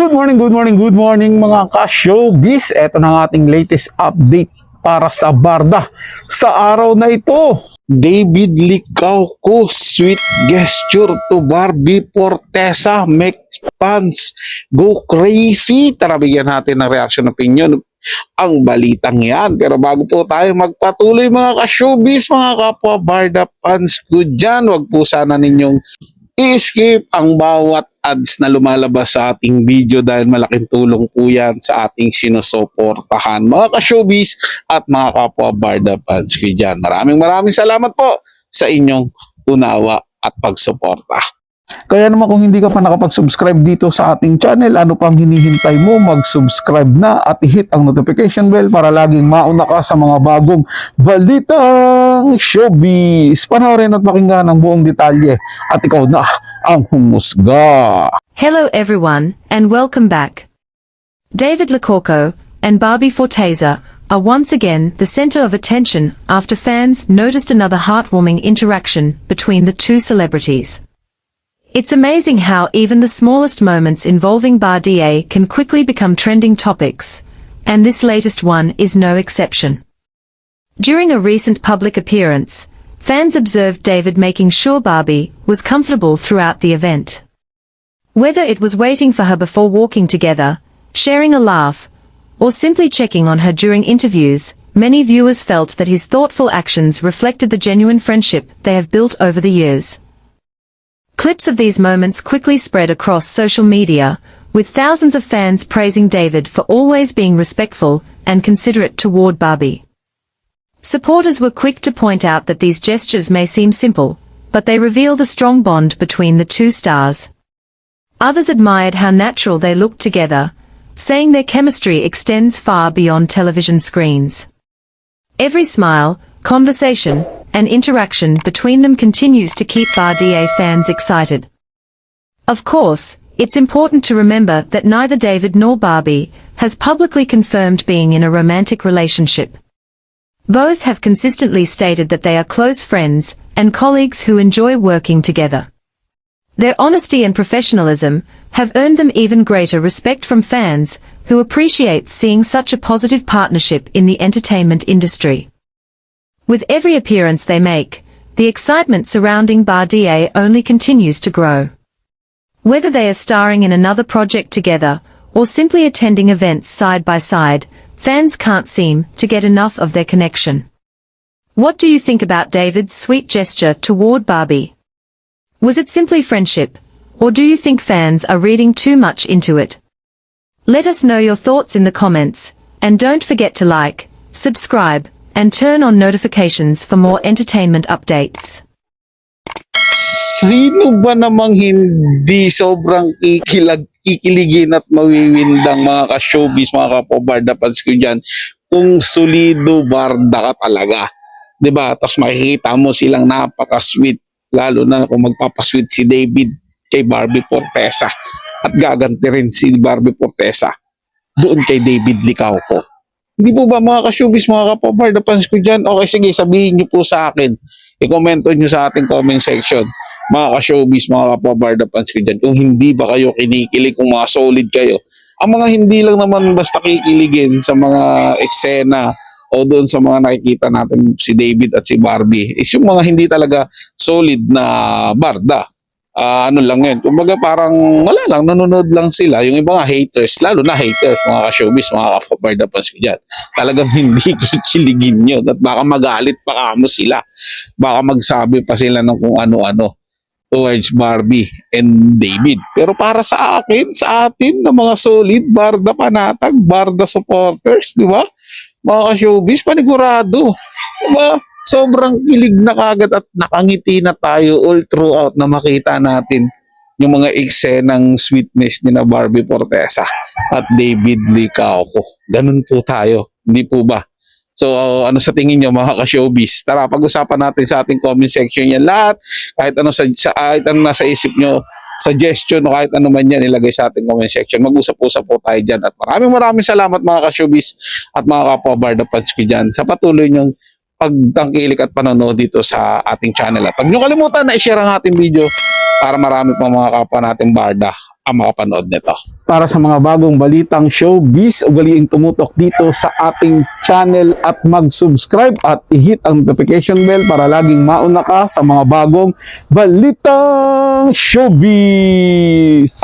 Good morning mga ka-showbiz. Ito na ang ating latest update para sa Barda. Sa araw na ito, David Licauco, sweet gesture to Barbie Fortesa, make fans go crazy. Tara, bigyan natin ng reaction opinion ang balitang yan. Pero bago po tayo magpatuloy mga ka-showbiz, mga kapwa Barda fans ko dyan, wag po sana ninyong i-skip ang bawat ads na lumalabas sa ating video dahil malaking tulong po yan sa ating sinusuportahan mga ka-showbiz at mga kapwa Barda fans ko dyan. Maraming salamat po sa inyong unawa at pagsuporta. Kaya naman kung hindi ka pa nakapag-subscribe dito sa ating channel, ano pang hinihintay mo? Mag-subscribe na at i-hit ang notification bell para laging mauna ka sa mga bagong balitang showbiz. Panoorin at pakinggan ang buong detalye at ikaw na ang humusga. Hello everyone, and welcome back. David Licauco and Barbie Fortesa are once again the center of attention after fans noticed another heartwarming interaction between the two celebrities. It's amazing how even the smallest moments involving Barbie can quickly become trending topics, and this latest one is no exception. During a recent public appearance, fans observed David making sure Barbie was comfortable throughout the event. Whether it was waiting for her before walking together, sharing a laugh, or simply checking on her during interviews, many viewers felt that his thoughtful actions reflected the genuine friendship they have built over the years. Clips of these moments quickly spread across social media, with thousands of fans praising David for always being respectful and considerate toward Barbie. Supporters were quick to point out that these gestures may seem simple, but they reveal the strong bond between the two stars. Others admired how natural they looked together, saying their chemistry extends far beyond television screens. Every smile, conversation, and interaction between them continues to keep Barbie fans excited. Of course, it's important to remember that neither David nor Barbie has publicly confirmed being in a romantic relationship. Both have consistently stated that they are close friends and colleagues who enjoy working together. Their honesty and professionalism have earned them even greater respect from fans who appreciate seeing such a positive partnership in the entertainment industry. With every appearance they make, the excitement surrounding Barbie only continues to grow. Whether they are starring in another project together, or simply attending events side by side, fans can't seem to get enough of their connection. What do you think about David's sweet gesture toward Barbie? Was it simply friendship, or do you think fans are reading too much into it? Let us know your thoughts in the comments, and don't forget to like, subscribe, and turn on notifications for more entertainment updates. Sino ba namang hindi sobrang kikiligin at mawiwindang mga ka-showbiz, mga kapwa Barda fans ko dyan, kung solido Barda ka talaga. Diba? Tapos makikita mo silang napaka-sweet, lalo na kung magpapasweet si David kay Barbie Fortesa at gaganti rin si Barbie Fortesa doon kay David Licauco. Hindi po ba mga ka-showbiz, mga kapwa Barda fans ko dyan? Okay, sige, sabihin nyo po sa akin. I-commento nyo sa ating comment section. Mga ka-showbiz, mga kapwa Barda fans ko dyan. Kung hindi ba kayo kinikilig, kung mga solid kayo. Ang mga hindi lang naman basta kikiligin sa mga eksena o doon sa mga nakikita natin si David at si Barbie is yung mga hindi talaga solid na Barda. Ano lang yun, kumbaga parang wala lang, nanonood lang sila. Yung iba nga haters, lalo na haters, mga ka-showbiz, mga ka-Barda fans ko dyan, talagang hindi kikiligin yun at baka magalit pa kamo sila, baka magsabi pa sila ng kung ano-ano towards Barbie and David. Pero para sa akin, sa atin na mga solid Barda panatag, Barda supporters, di ba? Mga ka-showbiz, panigurado, di ba? Sobrang kilig na kagad at nakangiti na tayo all throughout na makita natin yung mga eksenang sweetness ni na Barbie Fortesa at David Licauco. Ganun po tayo, hindi po ba? So ano sa tingin nyo mga ka-showbiz? Tara, pag-usapan natin sa ating comment section yan lahat. Kahit ano, kahit ano nasa isip nyo, suggestion o kahit ano man yan, ilagay sa ating comment section. Mag-usap-usap po tayo dyan. At maraming salamat mga ka-showbiz at mga kapwa Barda fans ko dyan sa patuloy nyong pagtangkilik at panonood dito sa ating channel. At huwag nyo kalimutan na i-share ang ating video para marami pang mga kapwa nating Barda ang makapanood nito. Para sa mga bagong balitang showbiz, ugaliing tumutok dito sa ating channel at mag-subscribe at i-hit ang notification bell para laging mauna ka sa mga bagong balitang showbiz.